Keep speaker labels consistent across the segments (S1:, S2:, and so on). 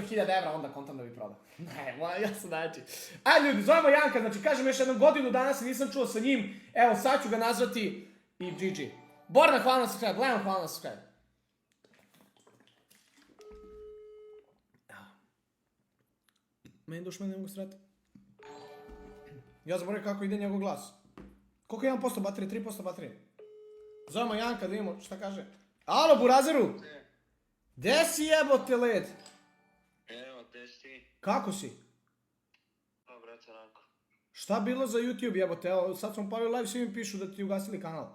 S1: 300.000 evra, onda kontam da bi prodao. Ne, ja sam znači. Ajde ljudi, zovemo Janka, znači kažem još jednom godinu danas nisam čuo sa njim, evo sad ću ga nazvati i GG. Borna, hvala na subscribe, Leon, hvala na subscribe. Meni duš, mene ne mogu sreti. Ja zaboravim kako ide njegov glas. Koliko je 1% baterije, 3% baterije? Zovemo Janka da vidimo šta kaže. Alo, Burazeru! Gde si jebote led?
S2: Evo, gde si ti?
S1: Kako si?
S2: Pa, brate, onako.
S1: Šta bilo za YouTube jebote? Evo, sad smo pali live, svi mi pišu da ti ugasili kanal.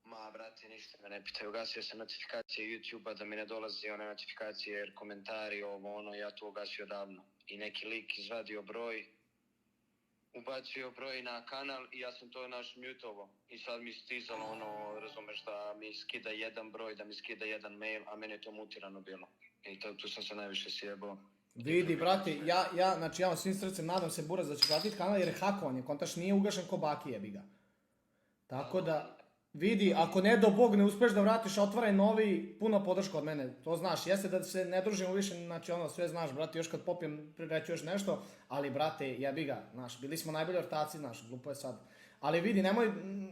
S2: Ma, brate, ništa me ne pitaj. Ugasio sam notifikacije YouTube-a da mi ne dolazi one notifikacije jer komentari, ovo, ono, ja to ugasio davno. I neki lik izvadio broj, ubacio broj na kanal i ja sam to mutovo. I sad mi stizalo ono, razumeš, da mi skida jedan broj, da mi skida jedan mail, a meni je to mutirano bilo. I tu sam se najviše sjebao.
S1: Vidi, brate, znači ja vam svim srcem nadam se Buraz da će vratiti kanal jer je hakovan je, kontaš nije ugašen ko baki jebi ga. Tako da, vidi, ako ne do Bog ne uspeš da vratiš, otvaraj novi, puno podrška od mene, to znaš, jeste da se ne družimo više, znači ono, sve znaš, brate, još kad popijem, reću još nešto, ali brate, jebi ga, znaš, bili smo najbolji ortaci, znaš, glupo je sad. Ali vidi, nemoj,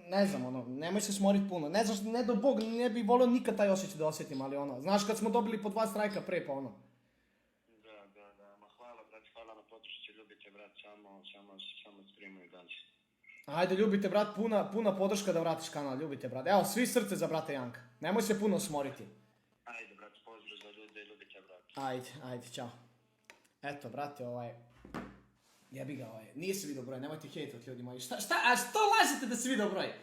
S1: ne znam, ono, nemoj se smorit puno, ne znaš, ne do Bog, ne bi volio nikad taj osjećaj da osjetim, ali ono, znaš kad smo dobili po 2 strajka pre, pa ono.
S2: Da, ma hvala, brate, hvala na podršci, ljubite, brate, samo streamuju dalje.
S1: Ajde, ljubite, brat, puna podrška da vratiš kanal, ljubite, brat. Evo, svi srce za brata Janka. Nemoj se puno smoriti.
S2: Ajde, brate, pozdrav za ljude, ljubite, brate.
S1: Ajde, čao. Eto, brate, jebi ga, nije se vidio broj, nemojte hejtat ljudi moji. Što lažete da se vidio broj?